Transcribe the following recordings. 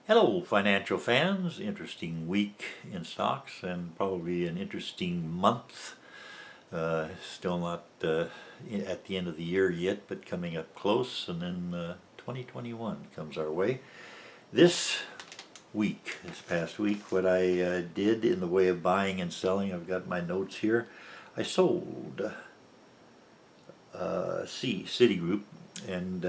Hello, financial fans. Interesting week in stocks and probably an interesting month. Still not at the end of the year yet, but coming up close, and then 2021 comes our way. This past week, what I did in the way of buying and selling, I've got my notes here. I sold Citigroup, and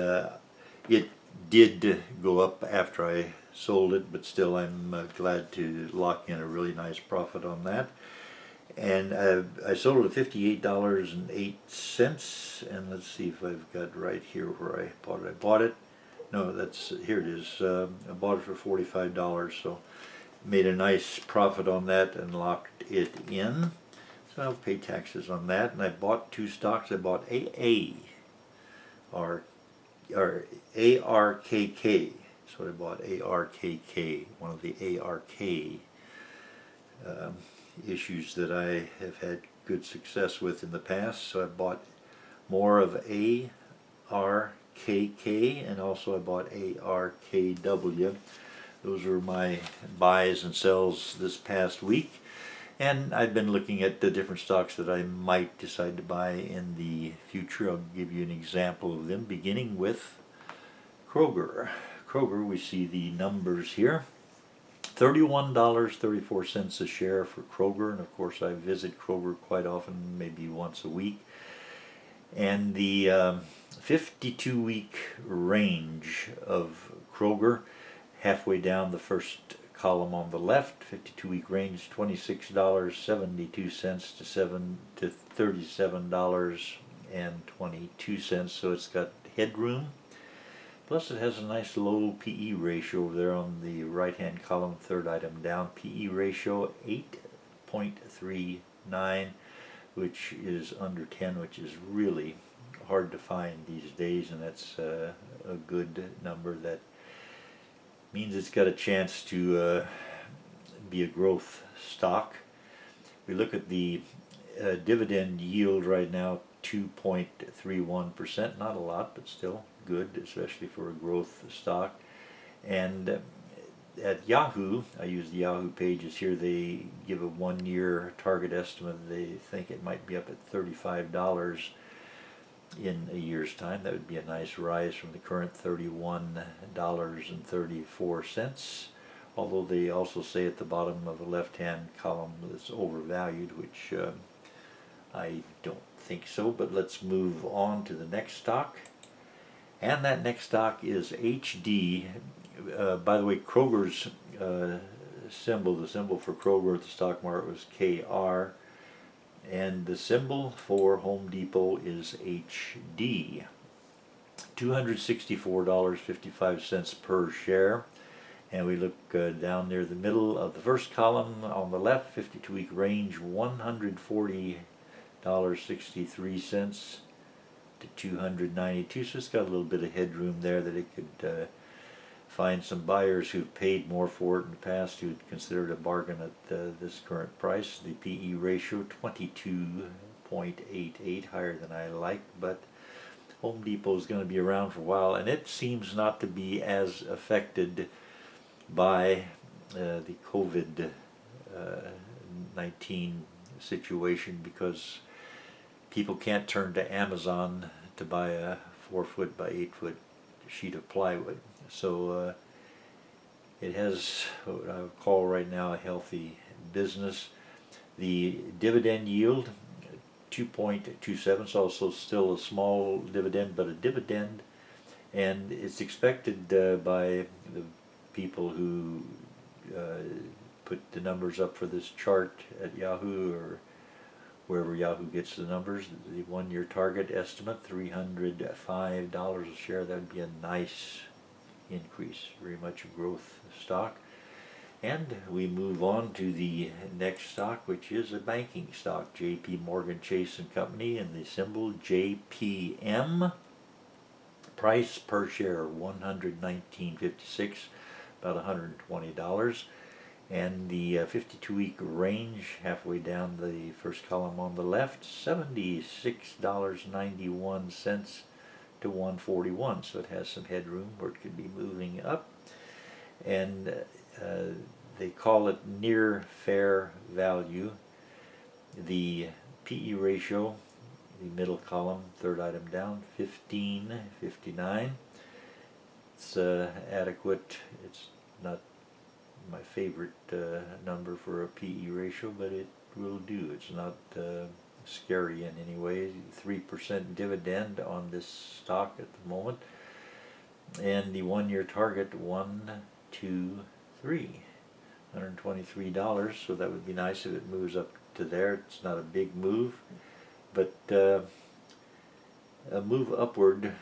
it did go up after I sold it, but still I'm glad to lock in a really nice profit on that. And I sold it at $58.08, and let's see if I've got right here where I bought it. I bought it. No, here it is. I bought it for $45, so made a nice profit on that and locked it in. So I'll pay taxes on that. And I bought two stocks. I bought ARKK. So I bought ARKK, one of the ARK issues that I have had good success with in the past. So I bought more of ARKK, and also I bought ARKW. Those were my buys and sells this past week. And I've been looking at the different stocks that I might decide to buy in the future. I'll give you an example of them, beginning with Kroger. Kroger, we see the numbers here. $31.34 a share for Kroger, and of course I visit Kroger quite often, maybe once a week. And the 52-week range of Kroger, halfway down the first column on the left, 52-week range, $26.72 to $37.22. So it's got headroom. Plus it has a nice low PE ratio over there on the right-hand column, third item down. PE ratio 8.39, which is under 10, which is really hard to find these days, and that's a good number. That means it's got a chance to be a growth stock. We look at the dividend yield right now, 2.31%, not a lot, but still good, especially for a growth stock. And at Yahoo, I use the Yahoo pages here, they give a 1 year target estimate. They think it might be up at $35 in a year's time. That would be a nice rise from the current $31.34. Although they also say at the bottom of the left-hand column that it's overvalued, which I don't think so. But let's move on to the next stock. And that next stock is HD. By the way, Kroger's symbol, the symbol for Kroger at the stock market was KR. And the symbol for Home Depot is HD. $264.55 per share. And we look down near the middle of the first column on the left, 52-week range, $140.63 to $292. So it's got a little bit of headroom there that it could find some buyers who've paid more for it in the past who'd consider it a bargain at this current price. The PE ratio 22.88, higher than I like, but Home Depot is going to be around for a while, and it seems not to be as affected by the COVID-19 situation, because people can't turn to Amazon to buy a 4-foot by 8-foot sheet of plywood. So it has what I would call right now a healthy business. The dividend yield, 2.27, so also still a small dividend, but a dividend. And it's expected by the people who put the numbers up for this chart at Yahoo or wherever Yahoo gets the numbers, the 1 year target estimate, $305 a share. That would be a nice increase, very much a growth stock. And we move on to the next stock, which is a banking stock, JP Morgan Chase and Company, and the symbol JPM. Price per share $119.56, about $120. And the 52-week range, halfway down the first column on the left, $76.91 to $141. So it has some headroom where it could be moving up. and they call it near fair value. The PE ratio, the middle column, third item down, 15.59. It's adequate. It's not my favorite number for a PE ratio, but it will do. It's not scary in any way. 3% dividend on this stock at the moment, and the 1-year target 123, $123. So that would be nice if it moves up to there. It's not a big move, but a move upward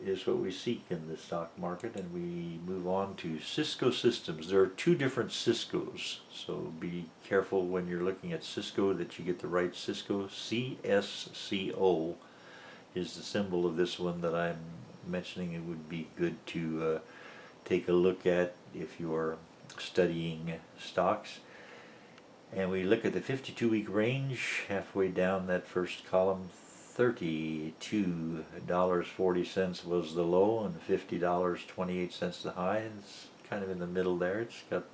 is what we seek in the stock market. And we move on to Cisco Systems. There are two different Ciscos, so be careful when you're looking at Cisco that you get the right Cisco. CSCO is the symbol of this one that I'm mentioning. It would be good to take a look at if you're studying stocks. And we look at the 52-week range, halfway down that first column. $32.40 was the low, and $50.28 the high. It's kind of in the middle there. It's got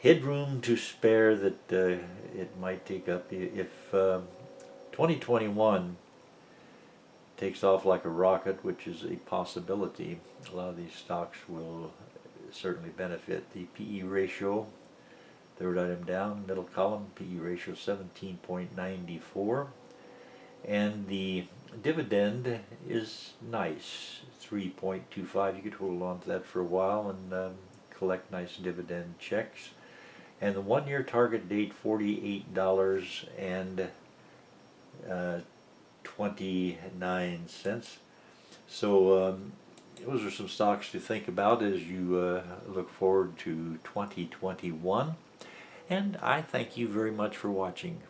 headroom to spare that it might take up. If 2021 takes off like a rocket, which is a possibility, a lot of these stocks will certainly benefit. The PE ratio, third item down, middle column, PE ratio 17.94. And the dividend is nice, 3.25. You could hold on to that for a while and collect nice dividend checks. And the 1-year target date, $48.29. So those are some stocks to think about as you look forward to 2021. And I thank you very much for watching.